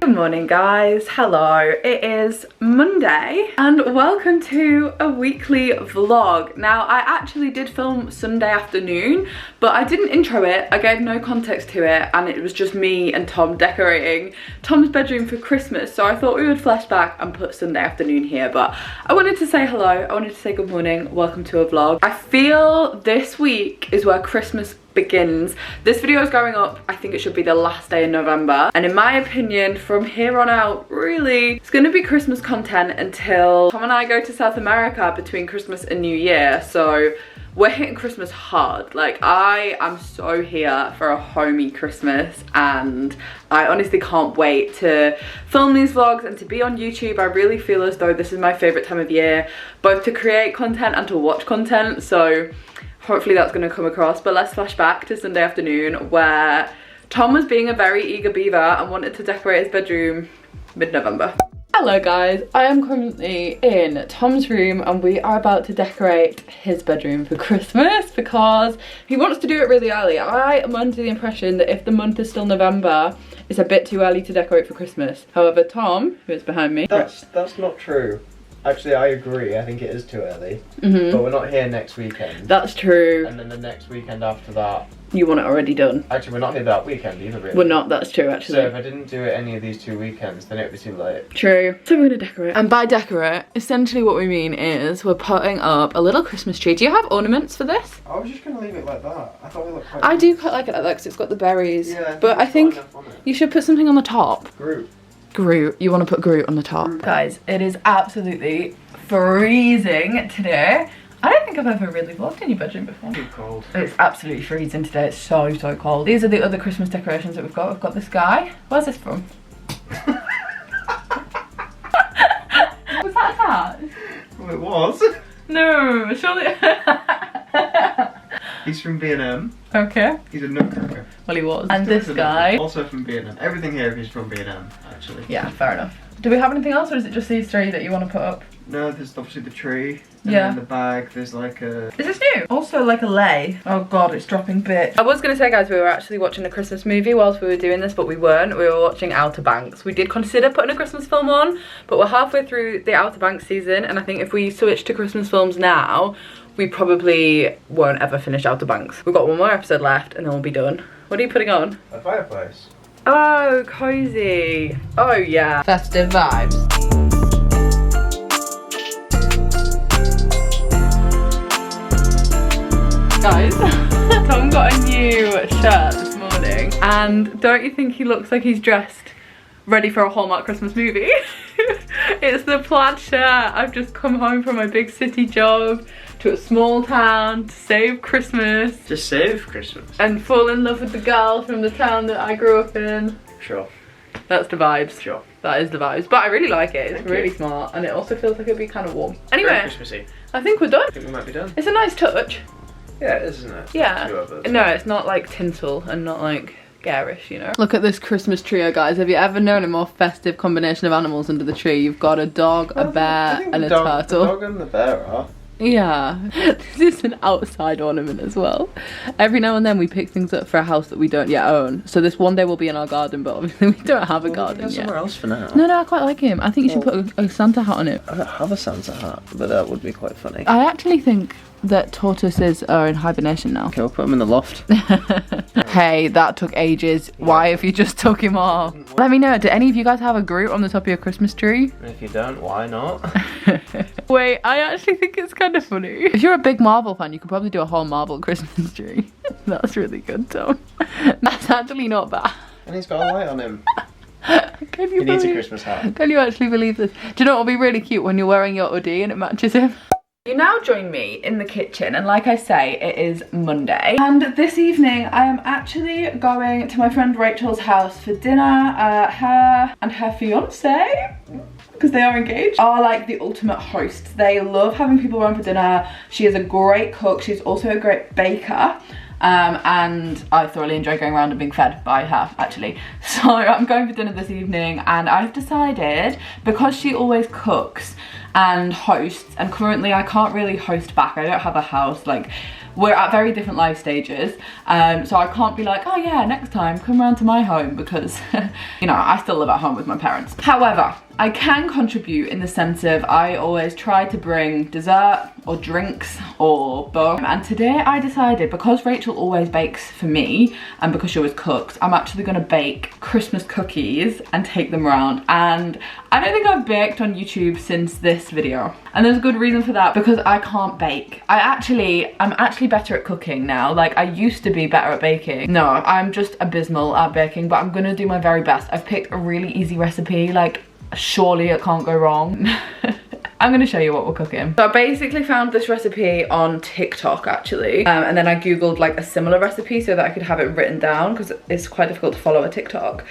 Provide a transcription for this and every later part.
Good morning guys, hello, it is Monday and welcome to a weekly vlog. Now I actually did film Sunday afternoon but I didn't intro it, I gave no context to it and it was just me and Tom decorating Tom's bedroom for Christmas, so I thought we would flash back and put Sunday afternoon here. But I wanted to say hello, I wanted to say good morning, welcome to a vlog. I feel this week is where Christmas begins. This video is going up, I think it should be the last day in November, and in my opinion from here on out really it's going to be Christmas content until Tom and I go to South America between Christmas and New Year. So we're hitting Christmas hard. Like, I am so here for a homey Christmas and I honestly can't wait to film these vlogs and to be on YouTube. I really feel as though this is my favourite time of year, both to create content and to watch content, so hopefully that's going to come across. But let's flash back to Sunday afternoon where Tom was being a very eager beaver and wanted to decorate his bedroom mid-November. Hello guys, I am currently in Tom's room and we are about to decorate his bedroom for Christmas because he wants to do it really early. I am under the impression that if the month is still November, it's a bit too early to decorate for Christmas. However, Tom, who is behind me... That's not true. Actually, I agree. I think it is too early. But we're not here next weekend. That's true. And then the next weekend after that... You want it already done. Actually, we're not here that weekend either, really. We're not, that's true, actually. So if I didn't do it any of these 2 weekends, then it would be too late. True. So we're gonna decorate. And by decorate, essentially what we mean is we're putting up a little Christmas tree. Do you have ornaments for this? I was just gonna leave it like that. I thought it looked quite... I do quite like it like that because it's got the berries. Yeah, but I think you should put something on the top. Groot. You want to put Groot on the top. Guys, it is absolutely freezing today. I don't think I've ever really vlogged in your bedroom before. Too cold. It's absolutely freezing today. It's so cold. These are the other Christmas decorations that we've got. We've got this guy. Where's this from? Was that a cat? Well, it was. No, surely. He's from B&M. Okay. He's a nutcracker. Well, he was. And this guy. Also from B&M. Everything here is from B&M, actually. Yeah, fair enough. Do we have anything else or is it just these three that you want to put up? No, there's obviously the tree. And yeah. then the bag, there's like a... Is this new? Also like a lei. Oh god, it's dropping bits. I was going to say guys, we were actually watching a Christmas movie whilst we were doing this, but we weren't. We were watching Outer Banks. We did consider putting a Christmas film on, but we're halfway through the Outer Banks season and I think if we switch to Christmas films now, we probably won't ever finish Outer Banks. We've got one more episode left and then we'll be done. What are you putting on? A fireplace. Oh, cozy. Oh yeah. Festive vibes. Guys, Tom got a new shirt this morning and don't you think he looks like he's dressed ready for a Hallmark Christmas movie? It's the plaid shirt. I've just come home from my big city job to a small town to save Christmas. To save Christmas? And fall in love with the girl from the town that I grew up in. Sure. That's the vibes. Sure. That is the vibes. But I really like it. It's Thank really you. Smart and it also feels like it'd be kind of warm. Anyway, Very Christmassy. I think we're done. I think we might be done. It's a nice touch. Yeah, it is, isn't it? Yeah. No, it's not like tinsel and not like garish, you know. Look at this Christmas trio, guys. Have you ever known a more festive combination of animals under the tree? You've got a dog, a bear, and a turtle. The dog and the bear are. Yeah. This is an outside ornament as well. Every now and then we pick things up for a house that we don't yet own. So this one day will be in our garden, but obviously we don't have a garden yet. Somewhere else for now. No, I quite like him. I think you should put a Santa hat on it. I don't have a Santa hat, but that would be quite funny. I actually think that tortoises are in hibernation now. Okay, we'll put him in the loft. Hey, that took ages. Why have you just took him off? Let me know, do any of you guys have a Groot on the top of your Christmas tree? If you don't, why not? Wait, I actually think it's kind of funny. If you're a big Marvel fan, you could probably do a whole Marvel Christmas tree. That's really good, Tom. That's actually not bad. And he's got a light on him. Can He needs a Christmas hat. Can you actually believe this? Do you know what will be really cute when you're wearing your hoodie and it matches him? You now join me in the kitchen and like I say, it is Monday. And this evening I am actually going to my friend Rachel's house for dinner. Her and her fiance, because they are engaged, are like the ultimate hosts. They love having people around for dinner. She is a great cook. She's also a great baker. And I thoroughly enjoy going around and being fed by her, actually. So I'm going for dinner this evening and I've decided, because she always cooks and hosts, and currently I can't really host back, I don't have a house, like we're at very different life stages, so I can't be like, oh yeah, next time come round to my home, because you know, I still live at home with my parents. However, I can contribute in the sense of I always try to bring dessert or drinks or both. And today I decided, because Rachel always bakes for me and because she always cooks, I'm actually gonna bake Christmas cookies and take them around. And I don't think I've baked on YouTube since this video. And there's a good reason for that, because I can't bake. I'm actually better at cooking now. Like, I used to be better at baking. No, I'm just abysmal at baking, but I'm gonna do my very best. I've picked a really easy recipe, like, surely it can't go wrong. I'm gonna show you what we're cooking. So I basically found this recipe on TikTok actually, and then I googled like a similar recipe so that I could have it written down, because it's quite difficult to follow a TikTok.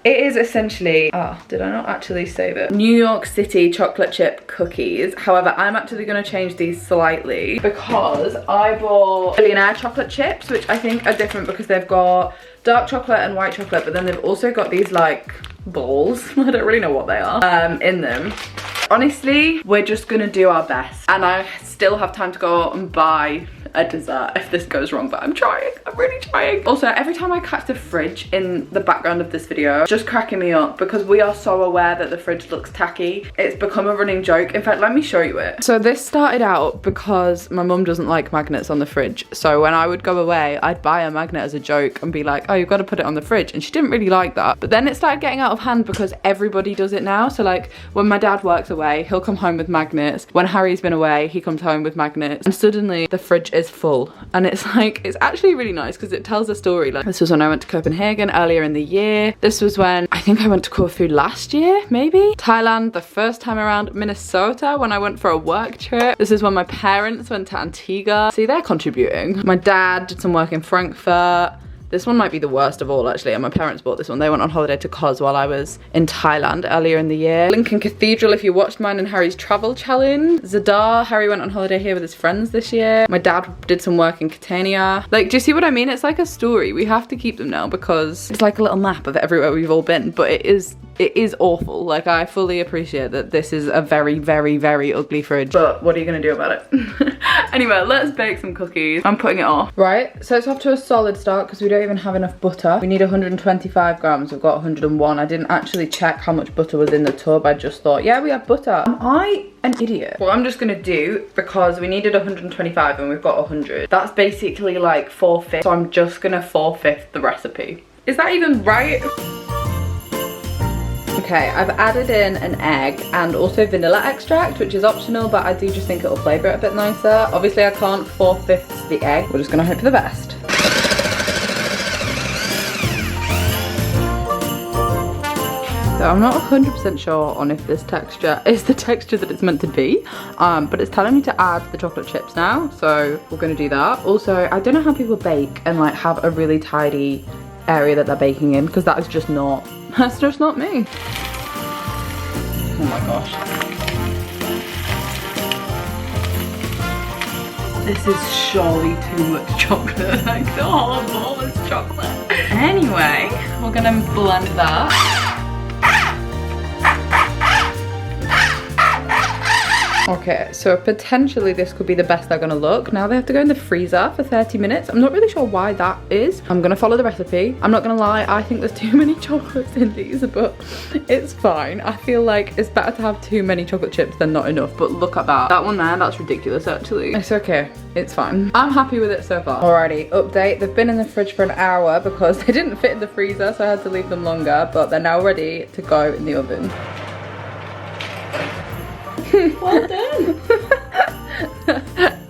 It is essentially, did I not actually save it? New York City chocolate chip cookies. However, I'm actually gonna change these slightly because I bought billionaire chocolate chips, which I think are different because they've got dark chocolate and white chocolate, but then they've also got these like balls, I don't really know what they are, in them. Honestly, we're just gonna do our best, and I still have time to go and buy a dessert if this goes wrong, but I'm trying, I'm really trying. Also, every time I catch the fridge in the background of this video, it's just cracking me up because we are so aware that the fridge looks tacky. It's become a running joke. In fact, let me show you it. So this started out because my mum doesn't like magnets on the fridge. So when I would go away, I'd buy a magnet as a joke and be like, oh, you've got to put it on the fridge. And she didn't really like that. But then it started getting out of hand because everybody does it now. So like when my dad works away, he'll come home with magnets. When Harry's been away, he comes home with magnets. And suddenly the fridge is full. And it's like, it's actually really nice because it tells a story. Like, this was when I went to Copenhagen earlier in the year. This was when I think I went to Corfu last year, maybe. Thailand the first time around. Minnesota when I went for a work trip. This is when my parents went to Antigua. See, they're contributing. My dad did some work in Frankfurt. This one might be the worst of all actually, and my parents bought this one. They went on holiday to Kos while I was in Thailand earlier in the year. Lincoln Cathedral, if you watched mine and Harry's travel challenge. Zadar, Harry went on holiday here with his friends this year. My dad did some work in Catania. Like, do you see what I mean? It's like a story. We have to keep them now because it's like a little map of everywhere we've all been, but it is awful. Like, I fully appreciate that this is a very, very, very ugly fridge, but what are you gonna do about it? Anyway, let's bake some cookies. I'm putting it off. Right, so it's off to a solid start because we don't even have enough butter. We need 125 grams, we've got 101. I didn't actually check how much butter was in the tub. I just thought, yeah, we have butter. Am I an idiot? What I'm just gonna do, because we needed 125 and we've got 100, that's basically like 4/5, so I'm just gonna 4/5 the recipe. Is that even right? Okay, I've added in an egg and also vanilla extract, which is optional, but I do just think it'll flavour it a bit nicer. Obviously, I can't 4/5 the egg. We're just gonna hope for the best. So I'm not 100% sure on if this texture is the texture that it's meant to be, but it's telling me to add the chocolate chips now, so we're gonna do that. Also, I don't know how people bake and like have a really tidy area that they're baking in, because that is just not, that's just not me. Oh my gosh. This is surely too much chocolate. Like, the whole bowl is chocolate. Anyway, we're gonna blend that. Okay, so potentially this could be the best they're gonna look. Now they have to go in the freezer for 30 minutes. I'm not really sure why that is. I'm gonna follow the recipe. I'm not gonna lie, I think there's too many chocolates in these, but it's fine. I feel like it's better to have too many chocolate chips than not enough, but look at that. That one there, that's ridiculous actually. It's okay, it's fine. I'm happy with it so far. Alrighty, update. They've been in the fridge for an hour because they didn't fit in the freezer, so I had to leave them longer, but they're now ready to go in the oven. Well done.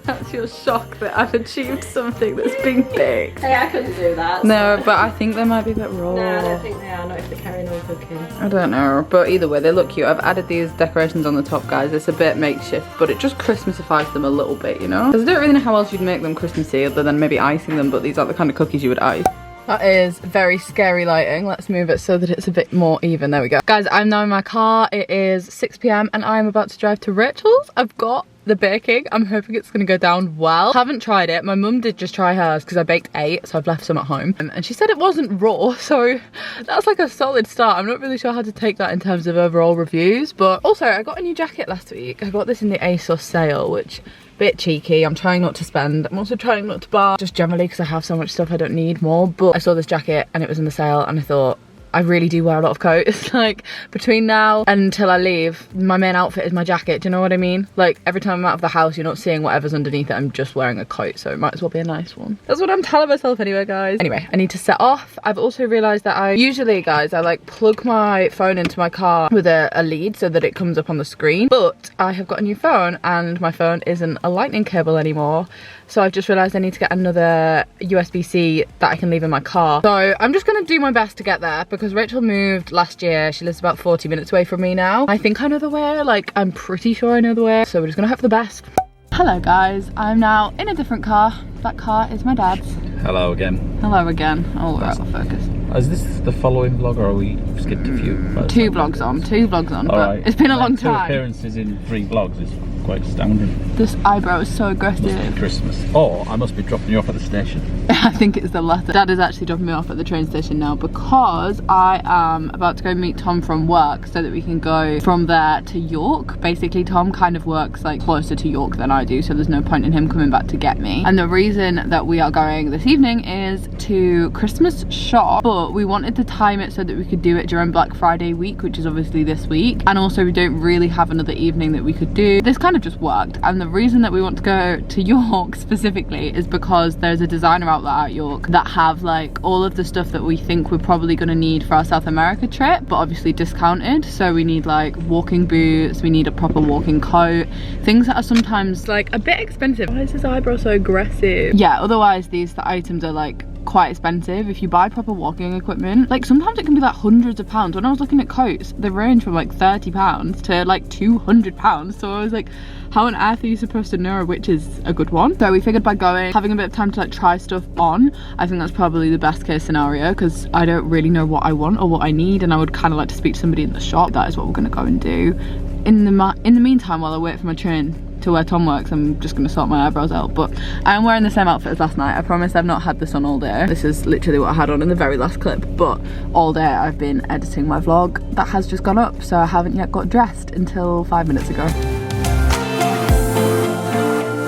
That's your shock that I've achieved something that's been baked. Hey, I couldn't do that. No, but I think they might be a bit raw. No, I don't think they are, not if they're carrying on cooking. I don't know, but either way, they look cute. I've added these decorations on the top, guys. It's a bit makeshift, but it just Christmasifies them a little bit, you know? Because I don't really know how else you'd make them Christmassy other than maybe icing them, but these aren't the kind of cookies you would ice. That is very scary lighting. Let's move it so that it's a bit more even. There we go. Guys, I'm now in my car. It is 6 p.m. and I'm about to drive to Rachel's. I've got the baking. I'm hoping it's gonna go down well. Haven't tried it. My mum did just try hers because I baked 8, so I've left some at home. And she said it wasn't raw, so that's like a solid start. I'm not really sure how to take that in terms of overall reviews, but also I got a new jacket last week. I got this in the ASOS sale, which bit cheeky. I'm trying not to spend. I'm also trying not to buy, just generally because I have so much stuff I don't need more. But I saw this jacket and it was in the sale and I thought, I really do wear a lot of coats. Like between now and until I leave, my main outfit is my jacket. Do you know what I mean? Like every time I'm out of the house, you're not seeing whatever's underneath it. I'm just wearing a coat, so it might as well be a nice one. That's what I'm telling myself anyway, guys. Anyway, I need to set off. I've also realized that I usually, guys, I like plug my phone into my car with a lead so that it comes up on the screen. But I have got a new phone and my phone isn't a lightning cable anymore. So I've just realised I need to get another USB-C that I can leave in my car. So I'm just going to do my best to get there because Rachel moved last year. She lives about 40 minutes away from me now. I think I know the way, like I'm pretty sure I know the way. So we're just going to hope for the best. Hello guys, I'm now in a different car. That car is my dad's. Hello again. Hello again. Oh, we're out of focus. Is this the following vlog or are we skipped a few? Two vlogs on, but right. It's been a long 2 time. appearances in 3 vlogs is quite astounding. This eyebrow is so Must be aggressive. Christmas. Or I must be dropping you off at the station. I think it's the latter. Dad is actually dropping me off at the train station now because I am about to go meet Tom from work so that we can go from there to York. Basically, Tom kind of works like closer to York than I do, so there's no point in him coming back to get me. And the reason that we are going this evening is to Christmas shop, but we wanted to time it so that we could do it during Black Friday week, which is obviously this week. And also we don't really have another evening that we could do. This kind of just worked. And the reason that we want to go to York specifically is because there's a designer outlet at York that have like all of the stuff that we think we're probably going to need for our South America trip, but obviously discounted. So we need like walking boots, we need a proper walking coat, things that are sometimes like a bit expensive. Why is his eyebrow so aggressive? Yeah, otherwise the items are like quite expensive if you buy proper walking equipment. Like sometimes it can be like hundreds of pounds. When I was looking at coats, they range from like £30 to like £200. So I was like, how on earth are you supposed to know which is a good one? So we figured by going, having a bit of time to like try stuff on, I think that's probably the best case scenario because I don't really know what I want or what I need, and I would kind of like to speak to somebody in the shop. That is what we're going to go and do. In the meantime, while I wait for my train to where Tom works, I'm just going to sort my eyebrows out. But I'm wearing the same outfit as last night. I promise I've not had this on all day. This is literally what I had on in the very last clip, but all day I've been editing my vlog that has just gone up, so I haven't yet got dressed until 5 minutes ago.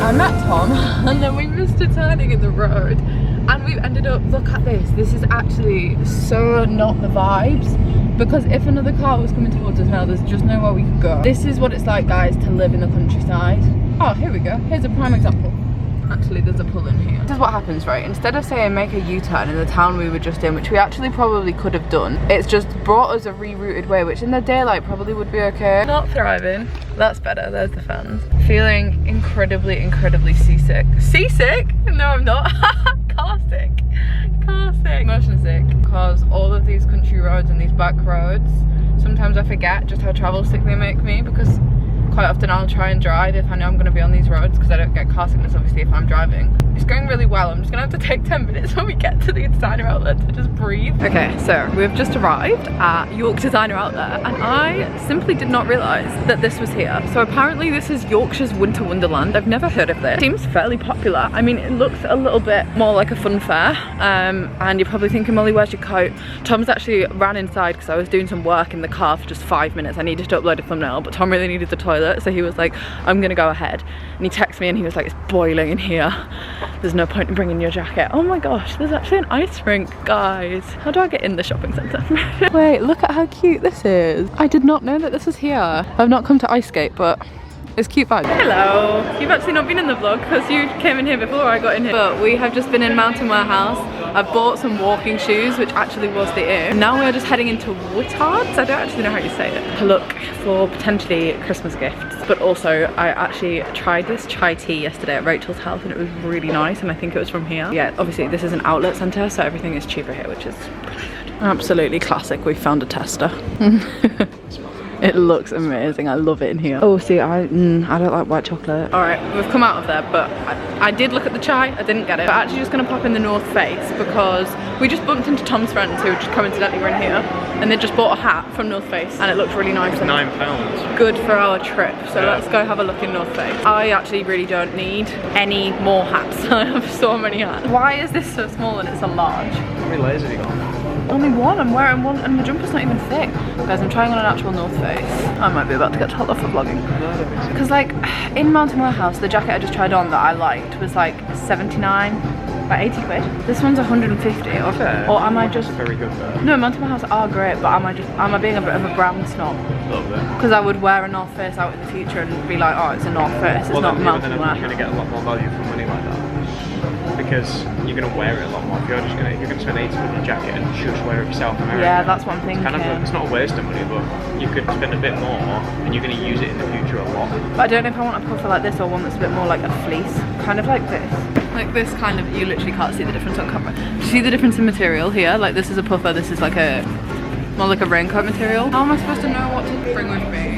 I met Tom and then we missed a turning in the road and we've ended up, look at this is actually so not the vibes, because if another car was coming towards us now, there's just nowhere we could go. This is what it's like, guys, to live in the countryside. Oh, here we go, here's a prime example. Actually, there's a pull in here. This is what happens, right? Instead of saying make a U-turn in the town we were just in, which we actually probably could have done, it's just brought us a rerouted way, which in the daylight probably would be okay. Not thriving. That's better. There's the fans. Feeling incredibly seasick. Seasick? No, I'm not. Car sick. Car sick. Motion sick. Because all of these country roads and these back roads, sometimes I forget just how travel sick they make me, because quite often I'll try and drive if I know I'm going to be on these roads because I don't get car sickness obviously if I'm driving. It's going really well. I'm just going to have to take 10 minutes when we get to the designer outlet to just breathe. Okay, so we've just arrived at York Designer Outlet and I simply did not realise that this was here. So apparently this is Yorkshire's winter wonderland. I've never heard of this. It seems fairly popular. I mean, it looks a little bit more like a fun fair, and you're probably thinking, Molly, where's your coat? Tom's actually ran inside because I was doing some work in the car for just 5 minutes. I needed to upload a thumbnail, but Tom really needed the toilet, so he was like, I'm gonna go ahead. And he texted me and he was like, it's boiling in here. There's no point in bringing your jacket. Oh my gosh, there's actually an ice rink, guys. How do I get in the shopping centre? Wait, look at how cute this is. I did not know that this was here. I've not come to ice skate, but it's cute vibes. Hello. You've actually not been in the vlog because you came in here before I got in here. But we have just been in Mountain Warehouse. I've bought some walking shoes, which actually was the aim. Now we're just heading into Woodhards. I don't actually know how you say it. To look for potentially Christmas gifts. But also, I actually tried this chai tea yesterday at Rachel's house and it was really nice, and I think it was from here. Yeah, obviously this is an outlet centre, so everything is cheaper here, which is really good. Absolutely classic. We found a tester. It looks amazing. I love it in here. Oh, see, I don't like white chocolate. All right, we've come out of there, but I did look at the chai. I didn't get it. But actually just gonna pop in the North Face because we just bumped into Tom's friends who just coincidentally were in here, and they just bought a hat from North Face, and it looks really nice. It's £9. Good for our trip. So let's go have a look in North Face. I actually really don't need any more hats. I have so many hats. Why is this so small and it's a large? How many layers have you got? Only one. I'm wearing one, and the jumper's not even thick. Guys, I'm trying on an actual North Face. I might be about to get told off for vlogging. Because like in Mountain Warehouse, the jacket I just tried on that I liked was like 79, like 80 quid. This one's 150. Or am I just very good though? No, Mountain Warehouse are great, but am I being a bit of a brand snob? A little bit. Because I would wear a North Face out in the future and be like, oh, it's a North Face, it's not Mountain Warehouse. You're gonna get a lot more value for money like that. Because you're going to wear it a lot more. If you're going to spend 80 with your jacket and just wear it yourself in America. Yeah, that's what I'm thinking. It's not a waste of money, but you could spend a bit more and you're going to use it in the future a lot. But I don't know if I want a puffer like this or one that's a bit more like a fleece. Kind of like this. Like this kind of, you literally can't see the difference on camera. Do you see the difference in material here? Like this is a puffer, this is like a, more like a raincoat material. How am I supposed to know what to bring with me?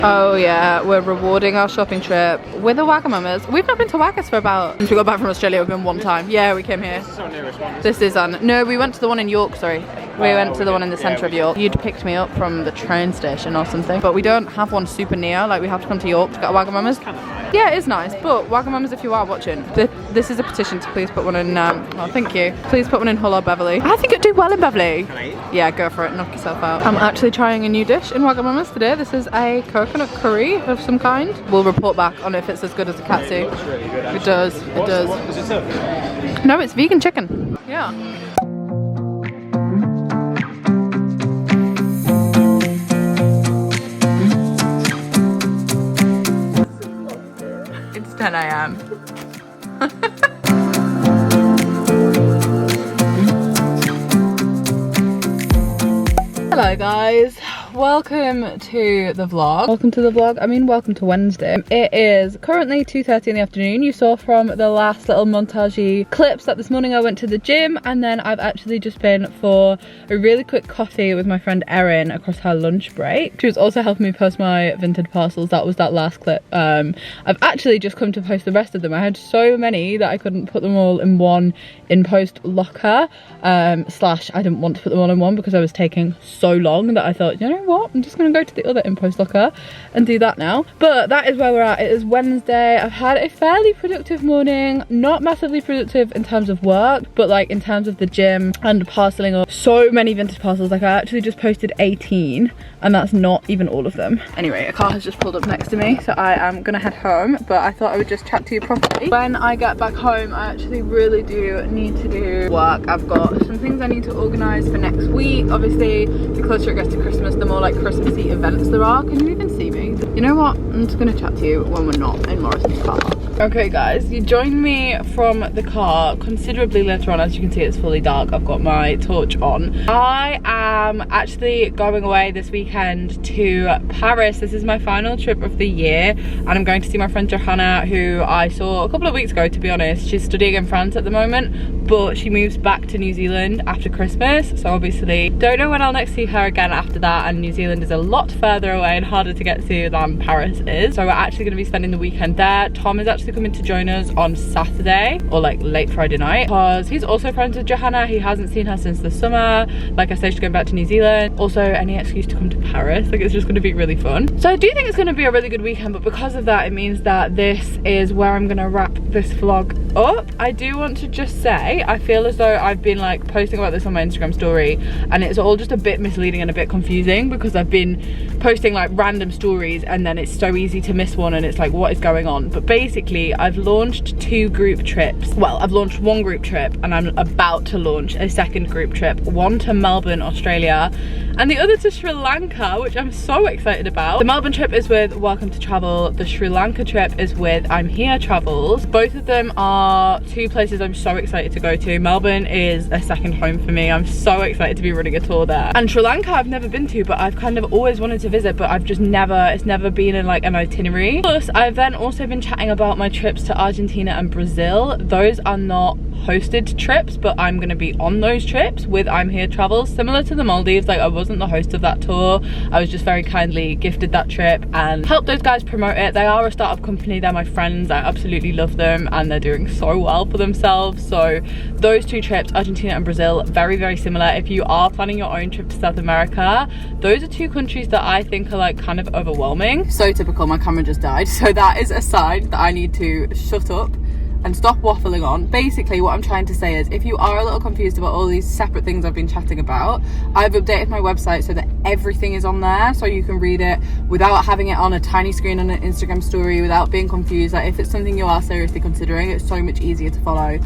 Oh yeah, we're rewarding our shopping trip with the Wagamamas. We've not been to Wagas for about, since we got back from Australia, we've been one time. Yeah, we came here. This is our nearest one. This is no, we went to the one in York, sorry. We went to the one in the centre of York. You'd picked me up from the train station or something, but we don't have one super near, like we have to come to York to get a Wagamamas. Kind of nice. Yeah, it is nice, but Wagamamas, if you are watching, this is a petition to please put one in, oh thank you. Please put one in Hull or Beverley. I think it'd do well in Beverley. Can I eat? Yeah, go for it, knock yourself out. I'm actually trying a new dish in Wagamamas today. This is a coconut curry of some kind. We'll report back on if it's as good as a katsu. It looks really good, It does, it does. What does it serve? No, it's vegan chicken. Yeah. It's 10 AM. Hello guys, welcome to the vlog. Welcome to the vlog, I mean welcome to Wednesday. It is currently 2:30 in the afternoon. You saw from the last little montage clips that this morning I went to the gym, and then I've actually just been for a really quick coffee with my friend Erin across her lunch break. She was also helping me post my vintage parcels. That was that last clip. I've actually just come to post the rest of them. I had so many that I couldn't put them all in one in-post locker, slash I didn't want to put them all in one because I was taking so long that I thought, you know what, I'm just gonna go to the other in-post locker and do that now. But that is where we're at. It is Wednesday. I've had a fairly productive morning, not massively productive in terms of work, but like in terms of the gym and parceling up so many vintage parcels. Like I actually just posted 18 and that's not even all of them. Anyway, a car has just pulled up next to me, so I am gonna head home, but I thought I would just chat to you properly. When I get back home, I actually really do need to do work. I've got some things I need to organise for next week. Obviously, the closer it gets to Christmas, the more like Christmassy events there are. Can you even see me? You know what? I'm just gonna chat to you when we're not in Morrison's car. Okay guys, you joined me from the car considerably later on. As you can see, it's fully dark. I've got my torch on. I am actually going away this weekend to Paris. This is my final trip of the year, and I'm going to see my friend Johanna, who I saw a couple of weeks ago, to be honest. She's studying in France at the moment, but she moves back to New Zealand after Christmas, so obviously don't know when I'll next see her again after that, and New Zealand is a lot further away and harder to get to than Paris is. So we're actually going to be spending the weekend there. Tom is actually coming to join us on Saturday, or like late Friday night, because he's also friends with Johanna. He hasn't seen her since the summer. Like I said, she's going back to New Zealand. Also, any excuse to come to Paris. Like, it's just going to be really fun. So I do think it's going to be a really good weekend, but because of that, it means that this is where I'm going to wrap this vlog up. I do want to just say, I feel as though I've been like posting about this on my Instagram story, and it's all just a bit misleading and a bit confusing because I've been posting like random stories and then it's so easy to miss one and it's like, what is going on? But basically, I've launched 2 group trips. Well, I've launched 1 group trip and I'm about to launch a 2nd group trip, one to Melbourne, Australia, and the other to Sri Lanka, which I'm so excited about. The Melbourne trip is with Welcome to Travel. The Sri Lanka trip is with I'm Here Travels. Both of them are are two places I'm so excited to go to. Melbourne is a second home for me. I'm so excited to be running a tour there. And Sri Lanka I've never been to, but I've kind of always wanted to visit, but I've just it's never been in like an itinerary. Plus, I've then also been chatting about my trips to Argentina and Brazil. Those are not hosted trips, but I'm gonna be on those trips with I'm Here Travels, similar to the Maldives. Like, I wasn't the host of that tour, I was just very kindly gifted that trip and helped those guys promote it. They are a startup company, they're my friends, I absolutely love them and they're doing so well for themselves. So those two trips, Argentina and Brazil, very, very similar. If you are planning your own trip to South America, those are two countries that I think are like kind of overwhelming. So typical, my camera just died, so that is a sign that I need to shut up and stop waffling on. Basically what I'm trying to say is, if you are a little confused about all these separate things I've been chatting about, I've updated my website so that everything is on there, so you can read it without having it on a tiny screen on an Instagram story, without being confused. Like, if it's something you are seriously considering, it's so much easier to follow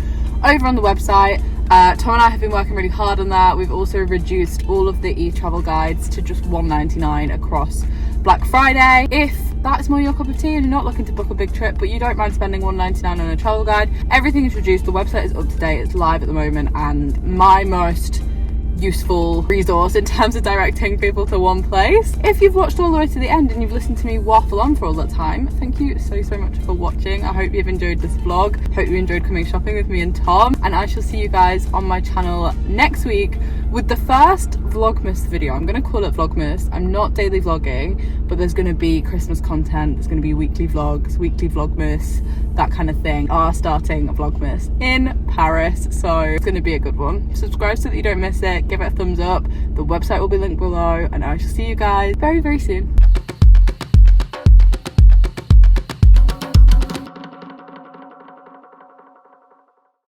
over on the website. Tom and I have been working really hard on that. We've also reduced all of the e-travel guides to just $1.99 across Black Friday. If that's more your cup of tea and you're not looking to book a big trip but you don't mind spending $1.99 on a travel guide, everything is reduced. The website is up to date, it's live at the moment, and my most useful resource in terms of directing people to one place. If you've watched all the way to the end and you've listened to me waffle on for all that time, thank you so much for watching. I hope you've enjoyed this vlog, hope you enjoyed coming shopping with me and Tom, and I shall see you guys on my channel next week with the first Vlogmas video. I'm gonna call it Vlogmas. I'm not daily vlogging, but there's gonna be Christmas content, there's gonna be weekly vlogs, weekly Vlogmas, that kind of thing. Are starting a Vlogmas in Paris, so it's gonna be a good one. Subscribe so that you don't miss it, give it a thumbs up, the website will be linked below, and I shall see you guys very, very soon.